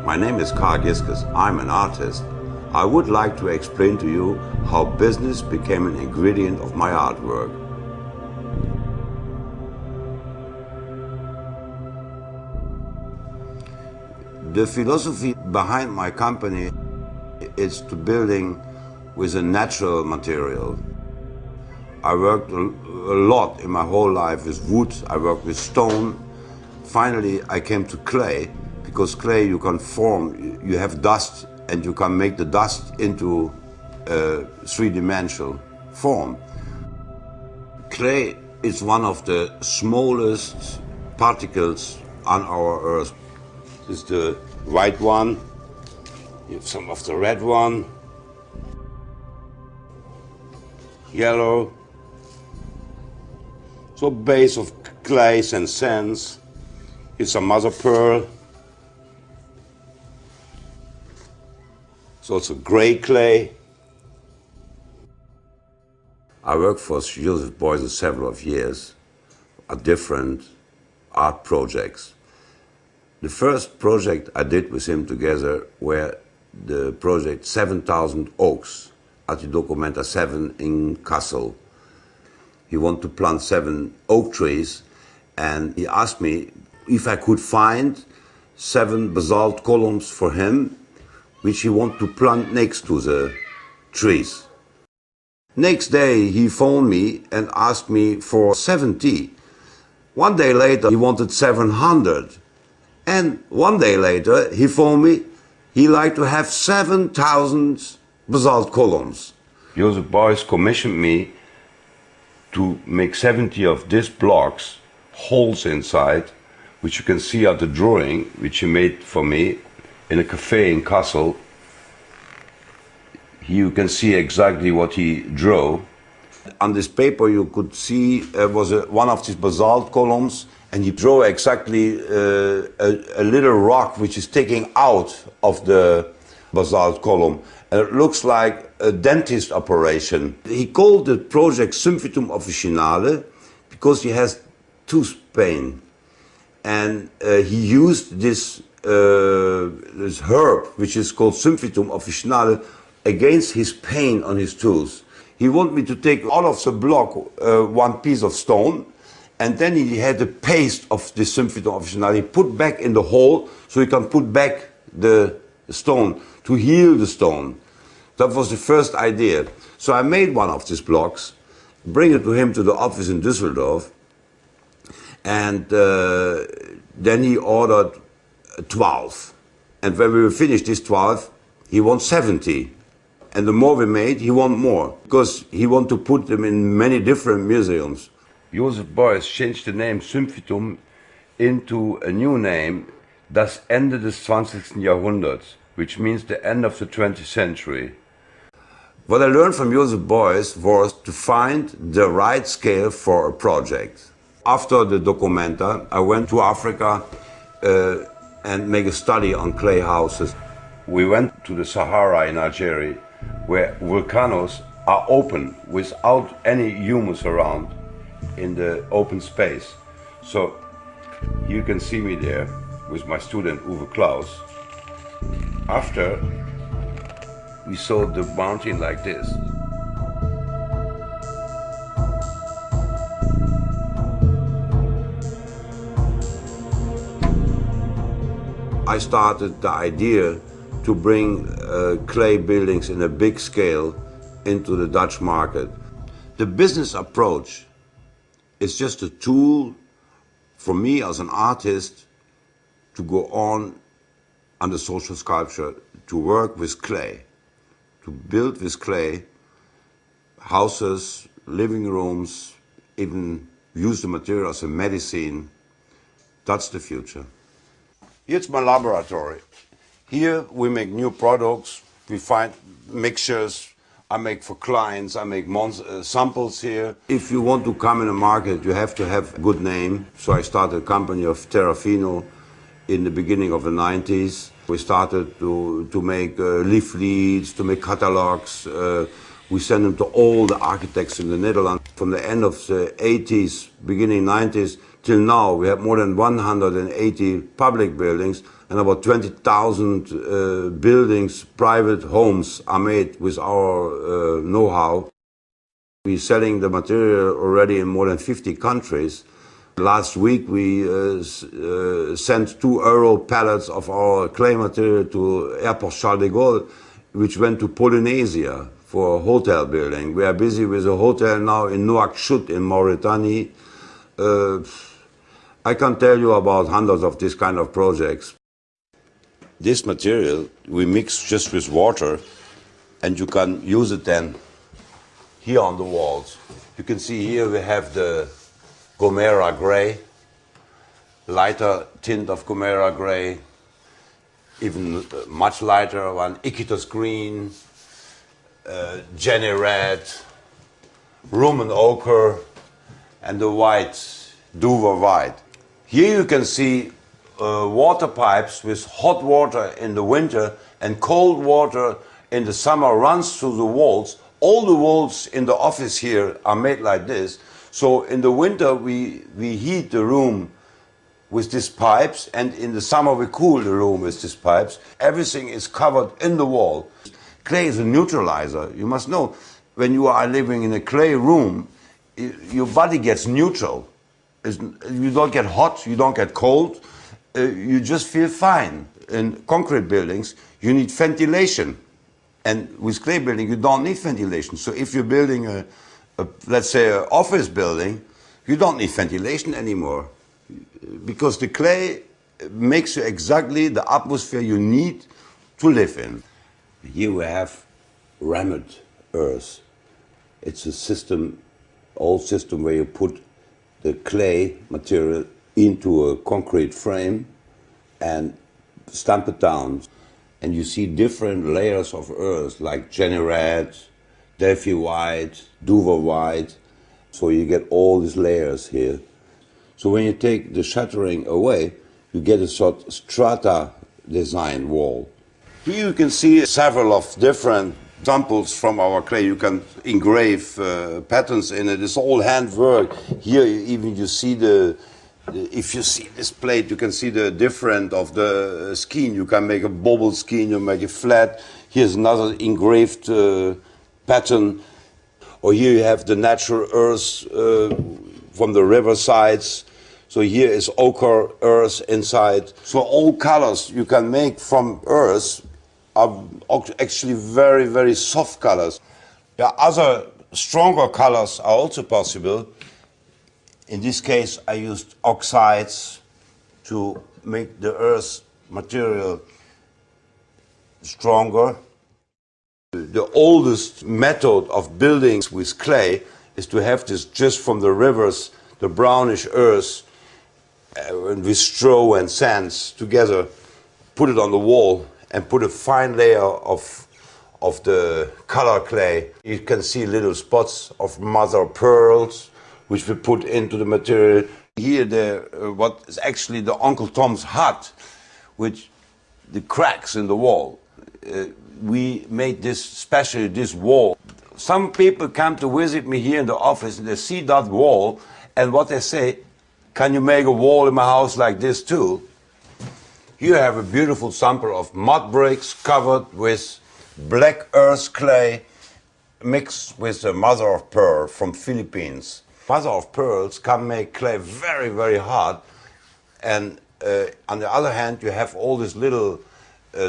My name is Giskes. I'm an artist. I would like to explain to you how business became an ingredient of my artwork. The philosophy behind my company is to building with a natural material. I worked a lot in my whole life with wood, I worked with stone. Finally, I came to clay, because clay you can form, you have dust, and you can make the dust into a three-dimensional form. Clay is one of the smallest particles on our Earth. This is the white one, you have some of the red one, yellow. So base of clays and sands. Here's some mother pearl. It's also gray clay. I worked for Joseph Beuys several years at different art projects. The first project I did with him together were the project 7,000 Oaks at the Documenta 7 in Kassel. He wanted to plant 7 oak trees, and he asked me if I could find 7 basalt columns for him, which he wanted to plant next to the trees. Next day he phoned me and asked me for 70. One day later he wanted 700. And one day later he phoned me, he liked to have 7,000 basalt columns. Joseph Beuys commissioned me to make 70 of these blocks, holes inside, which you can see at the drawing, which he made for me in a cafe in Kassel. You can see exactly what he drew. On this paper you could see was one of these basalt columns, and he drew exactly a little rock which is taking out of the basalt column. And it looks like a dentist operation. He called the project Symphytum officinale because he has tooth pain. And he used this herb, which is called Symphytum officinale, against his pain on his tooth. He wanted me to take out of the block one piece of stone, and then he had the paste of the Symphytum officinale he put back in the hole, so he can put back the stone to heal the stone. That was the first idea. So I made one of these blocks, bring it to him to the office in Düsseldorf, and then he ordered 12. And when we finished this 12, he wanted 70. And the more we made, he wanted more, because he wanted to put them in many different museums. Joseph Beuys changed the name Symphytum into a new name, Das Ende des 20. Jahrhunderts, which means the end of the 20th century. What I learned from Joseph Beuys was to find the right scale for a project. After the Documenta, I went to Africa and made a study on clay houses. We went to the Sahara in Algeria, where volcanoes are open without any humus around in the open space. So you can see me there with my student Uwe Klaus. After we saw the mountain like this. I started the idea to bring clay buildings in a big scale into the Dutch market. The business approach is just a tool for me as an artist to go on the social sculpture, to work with clay, to build with clay houses, living rooms, even use the material as a medicine. That's the future. Here's my laboratory. Here we make new products, we find mixtures, I make for clients, I make samples here. If you want to come in the market, you have to have a good name. So I started a company of Tierrafino in the beginning of the 90s. We started to make leaflets, to make catalogs. We sent them to all the architects in the Netherlands. From the end of the 80s, beginning 90s, Till now, we have more than 180 public buildings, and about 20,000 buildings, private homes are made with our know-how. We're selling the material already in more than 50 countries. Last week we sent 2 Euro pallets of our clay material to Airport Charles de Gaulle, which went to Polynesia for a hotel building. We are busy with a hotel now in Nouakchott in Mauritania. I can tell you about hundreds of these kind of projects. This material we mix just with water, and you can use it then here on the walls. You can see here we have the Gomera Grey, lighter tint of Gomera Grey, even much lighter one, Iquitos Green, Jenny Red, Roman Ochre, and the white, Dover White. Here you can see water pipes with hot water in the winter and cold water in the summer runs through the walls. All the walls in the office here are made like this. So in the winter we heat the room with these pipes, and in the summer we cool the room with these pipes. Everything is covered in the wall. Clay is a neutralizer. You must know, when you are living in a clay room, your body gets neutral. You don't get hot, you don't get cold, you just feel fine. In concrete buildings, you need ventilation. And with clay building, you don't need ventilation. So if you're building let's say, an office building, you don't need ventilation anymore. Because the clay makes you exactly the atmosphere you need to live in. Here we have rammed earth. It's a system, old system where you put the clay material into a concrete frame and stamp it down. And you see different layers of earth, like Jenny Red, Delphi White, Dover White. So you get all these layers here. So when you take the shuttering away, you get a sort of strata design wall. Here you can see several of different samples from our clay. You can engrave patterns in it. It's all handwork. Here even you see if you see this plate, you can see the difference of the skein. You can make a bobble skein, you make it flat. Here's another engraved pattern. Or here you have the natural earth from the riversides. So here is ochre earth inside. So all colors you can make from earth are actually very, very soft colors. There are other stronger colors are also possible. In this case, I used oxides to make the earth material stronger. The oldest method of building with clay is to have this just from the rivers, the brownish earth, with straw and sands together, put it on the wall and put a fine layer of the color clay. You can see little spots of mother of pearls, which we put into the material. Here, what is actually the Uncle Tom's hut, which the cracks in the wall. We made this, especially this wall. Some people come to visit me here in the office and they see that wall, and what they say, can you make a wall in my house like this too? Here I have a beautiful sample of mud bricks covered with black earth clay mixed with the mother of pearl from Philippines. Mother of pearls can make clay very, very hard, and on the other hand you have all this little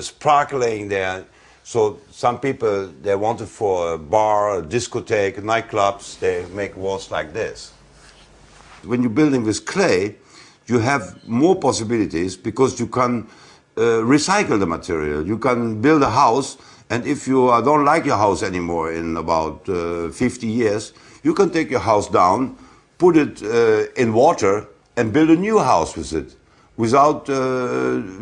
sparkling there. So some people, they want it for a bar, a discotheque, nightclubs, they make walls like this. When you're building with clay, you have more possibilities because you can recycle the material. You can build a house, and if you don't like your house anymore in about 50 years, you can take your house down, put it in water, and build a new house with it, without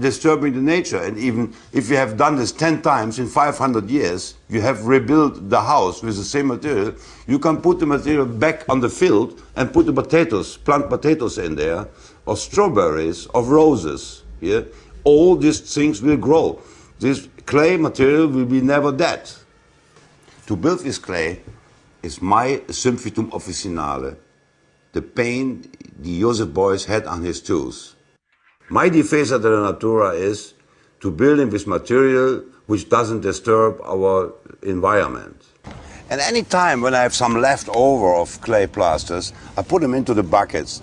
disturbing the nature. And even if you have done this 10 times in 500 years, you have rebuilt the house with the same material, you can put the material back on the field and put the potatoes, plant potatoes in there, or strawberries, or roses. Yeah? All these things will grow. This clay material will be never dead. To build this clay is my Symphytum officinale. the pain the Joseph Beuys had on his tools. My DIFESA della Natura is to build in with material which doesn't disturb our environment. And any time when I have some leftover of clay plasters, I put them into the buckets.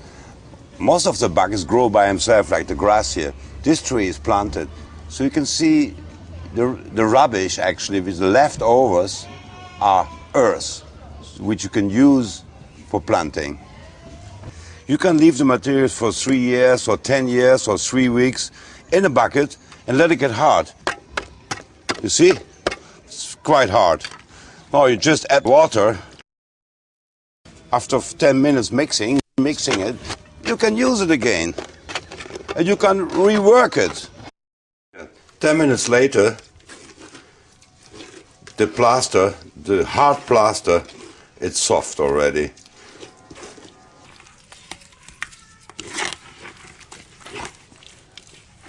Most of the buckets grow by themselves, like the grass here. This tree is planted. So you can see the rubbish, actually, with the leftovers, are earth, which you can use for planting. You can leave the materials for 3 years or 10 years or 3 weeks in a bucket and let it get hard. You see? It's quite hard. Now you just add water. After 10 minutes mixing it, you can use it again. And you can rework it. 10 minutes later, the plaster, the hard plaster, it's soft already.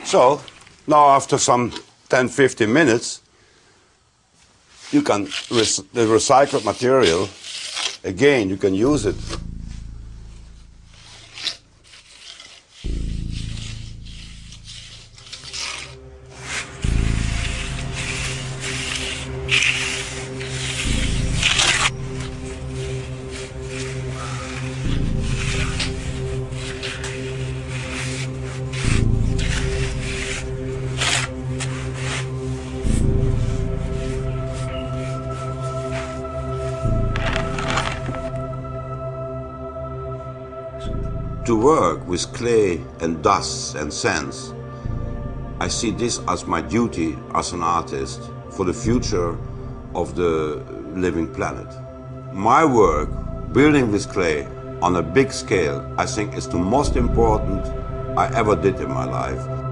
So, now after some 10-15 minutes, you can, the recycled material, again, you can use it. To work with clay and dust and sands, I see this as my duty as an artist for the future of the living planet. My work, building with clay on a big scale, I think is the most important I ever did in my life.